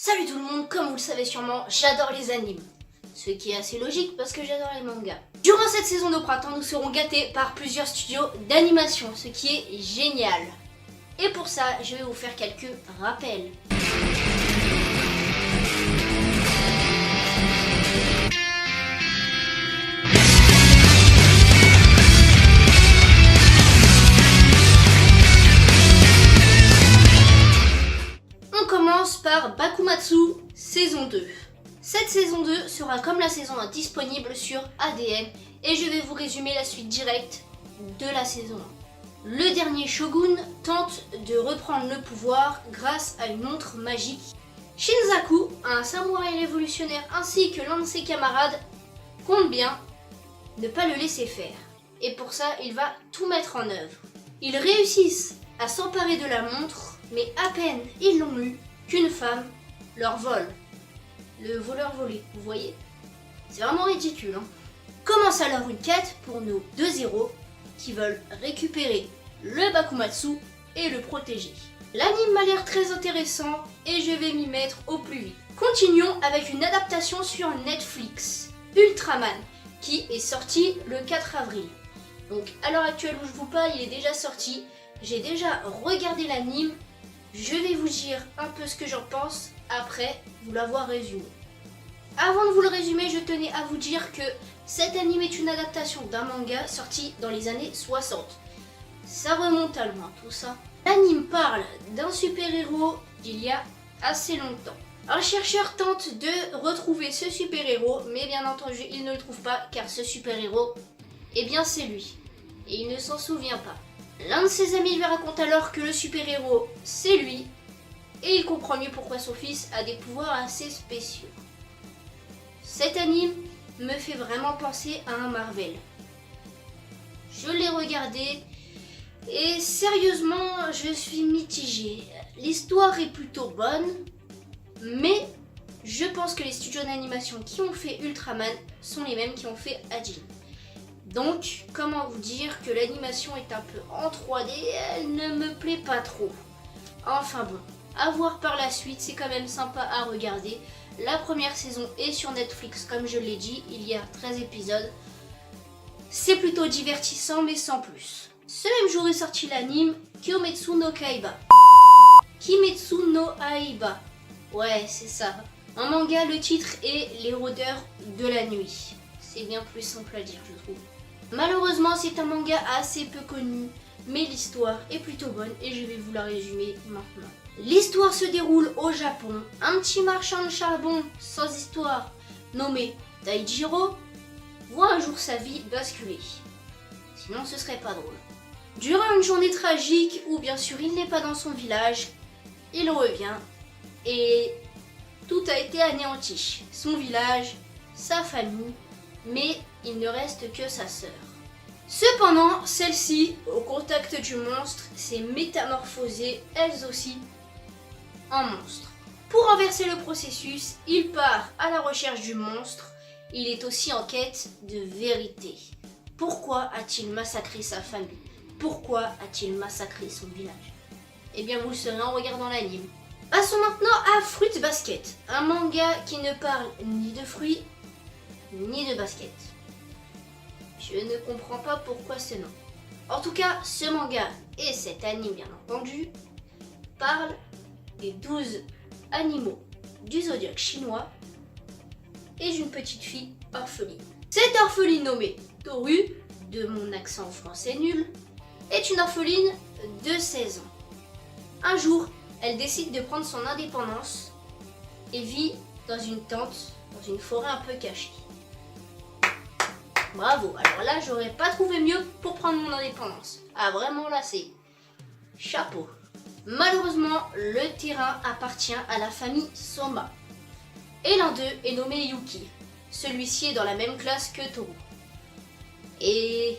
Salut tout le monde, comme vous le savez sûrement, j'adore les animes. Ce qui est assez logique parce que j'adore les mangas. Durant cette saison de printemps, nous serons gâtés par plusieurs studios d'animation, ce qui est génial. Et pour ça, je vais vous faire quelques rappels. On commence par Bakumatsu saison 2. Cette saison 2 sera comme la saison 1 disponible sur ADN et je vais vous résumer la suite directe de la saison 1. Le dernier shogun tente de reprendre le pouvoir grâce à une montre magique. Shinzaku, un samouraï révolutionnaire ainsi que l'un de ses camarades, compte bien ne pas le laisser faire. Et pour ça, il va tout mettre en œuvre. Ils réussissent à s'emparer de la montre, mais à peine ils l'ont eu qu'une femme leur vole. Le voleur volé, vous voyez? C'est vraiment ridicule, hein? Commence alors une quête pour nos deux héros qui veulent récupérer le Bakumatsu et le protéger. L'anime m'a l'air très intéressant et je vais m'y mettre au plus vite. Continuons avec une adaptation sur Netflix, Ultraman, qui est sorti le 4 avril. Donc à l'heure actuelle où je vous parle, il est déjà sorti. J'ai déjà regardé l'anime. Je vais vous dire un peu ce que j'en pense après vous l'avoir résumé. Avant de vous le résumer, je tenais à vous dire que cet anime est une adaptation d'un manga sorti dans les années 60. Ça remonte à loin tout ça. L'anime parle d'un super-héros d'il y a assez longtemps. Un chercheur tente de retrouver ce super-héros, mais bien entendu il ne le trouve pas car ce super-héros, eh bien c'est lui. Et il ne s'en souvient pas. L'un de ses amis lui raconte alors que le super-héros c'est lui, et il comprend mieux pourquoi son fils a des pouvoirs assez spéciaux. Cet anime me fait vraiment penser à un Marvel. Je l'ai regardé et sérieusement je suis mitigée. L'histoire est plutôt bonne, mais je pense que les studios d'animation qui ont fait Ultraman sont les mêmes qui ont fait Ajin. Donc, comment vous dire que l'animation est un peu en 3D, elle ne me plaît pas trop. Enfin bon, à voir par la suite, c'est quand même sympa à regarder. La première saison est sur Netflix, comme je l'ai dit, il y a 13 épisodes. C'est plutôt divertissant, mais sans plus. Ce même jour est sorti l'anime Kimetsu no Kaiba. Kimetsu no Aiba. Ouais, c'est ça. En manga, le titre est Les Rôdeurs de la Nuit. C'est bien plus simple à dire, je trouve. Malheureusement, c'est un manga assez peu connu, mais l'histoire est plutôt bonne et je vais vous la résumer maintenant. L'histoire se déroule au Japon. Un petit marchand de charbon sans histoire, nommé Taijiro, voit un jour sa vie basculer. Sinon, ce serait pas drôle. Durant une journée tragique où bien sûr il n'est pas dans son village, il revient et tout a été anéanti. Son village, sa famille, mais il ne reste que sa sœur. Cependant, celle-ci, au contact du monstre, s'est métamorphosée, elle aussi, en monstre. Pour renverser le processus, il part à la recherche du monstre. Il est aussi en quête de vérité. Pourquoi a-t-il massacré sa famille? Pourquoi a-t-il massacré son village? Eh bien, vous le saurez en regardant l'anime. Passons maintenant à Fruit Basket, un manga qui ne parle ni de fruits, ni de basket. Je ne comprends pas pourquoi ce nom. En tout cas, ce manga et cet anime, bien entendu, parlent des 12 animaux du zodiaque chinois et d'une petite fille orpheline. Cette orpheline nommée Toru, de mon accent français nul, est une orpheline de 16 ans. Un jour, elle décide de prendre son indépendance et vit dans une tente, dans une forêt un peu cachée. Bravo, alors là j'aurais pas trouvé mieux pour prendre mon indépendance. Ah vraiment là c'est chapeau. Malheureusement le terrain appartient à la famille Soma. Et l'un d'eux est nommé Yuki. Celui-ci est dans la même classe que Toru. Et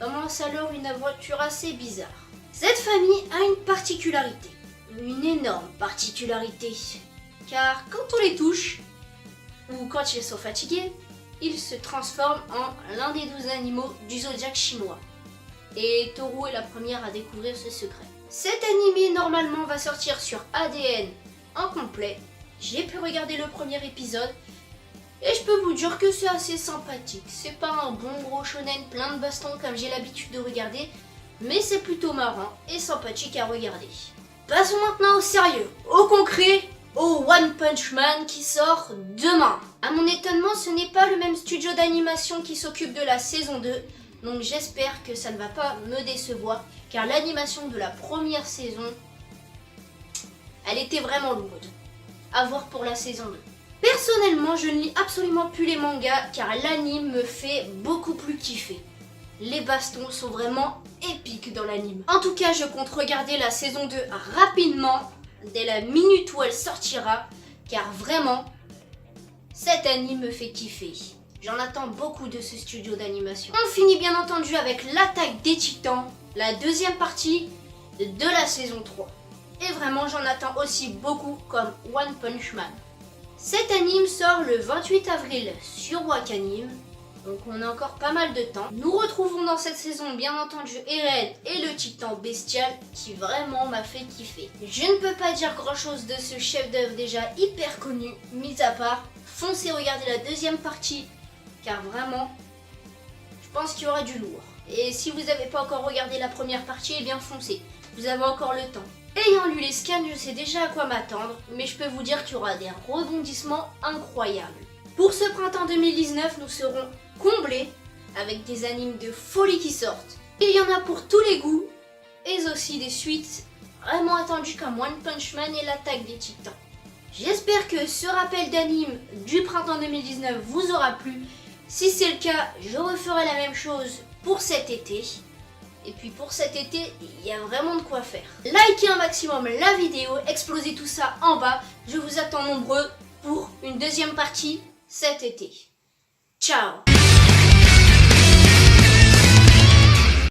commence alors une aventure assez bizarre. Cette famille a une particularité. Une énorme particularité. Car quand on les touche, ou quand ils sont fatigués, ils se transforment en l'un des 12 animaux du zodiaque chinois. Et Toru est la première à découvrir ce secret. Cet animé normalement va sortir sur ADN en complet, J'ai pu regarder le premier épisode et je peux vous dire que c'est assez sympathique. C'est pas un bon gros shonen plein de bastons comme j'ai l'habitude de regarder, mais c'est plutôt marrant et sympathique à regarder. Passons maintenant au sérieux, au concret, au One Punch Man qui sort demain. À mon étonnement, ce n'est pas le même studio d'animation qui s'occupe de la saison 2, donc j'espère que ça ne va pas me décevoir, car l'animation de la première saison, elle était vraiment lourde. À voir pour la saison 2. Personnellement, je ne lis absolument plus les mangas car l'anime me fait beaucoup plus kiffer. Les bastons sont vraiment épiques dans l'anime. En tout cas, je compte regarder la saison 2 rapidement, dès la minute où elle sortira, car vraiment, cet anime me fait kiffer. J'en attends beaucoup de ce studio d'animation. On finit bien entendu avec l'attaque des titans, la deuxième partie de la saison 3. Et vraiment, j'en attends aussi beaucoup comme One Punch Man. Cet anime sort le 28 avril sur Wakanim, donc on a encore pas mal de temps. Nous retrouvons dans cette saison bien entendu Eren et le titan bestial qui vraiment m'a fait kiffer. Je ne peux pas dire grand chose de ce chef d'œuvre déjà hyper connu, mis à part foncez regarder la deuxième partie, car vraiment, je pense qu'il y aura du lourd. Et si vous n'avez pas encore regardé la première partie, eh bien foncez, vous avez encore le temps. Ayant lu les scans, je sais déjà à quoi m'attendre, mais je peux vous dire qu'il y aura des rebondissements incroyables. Pour ce printemps 2019, nous serons comblés avec des animes de folie qui sortent. Il y en a pour tous les goûts, et aussi des suites vraiment attendues comme One Punch Man et l'attaque des titans. J'espère que ce rappel d'anime du printemps 2019 vous aura plu. Si c'est le cas, je referai la même chose pour cet été. Et puis pour cet été, il y a vraiment de quoi faire. Likez un maximum la vidéo, explosez tout ça en bas. Je vous attends nombreux pour une deuxième partie cet été. Ciao!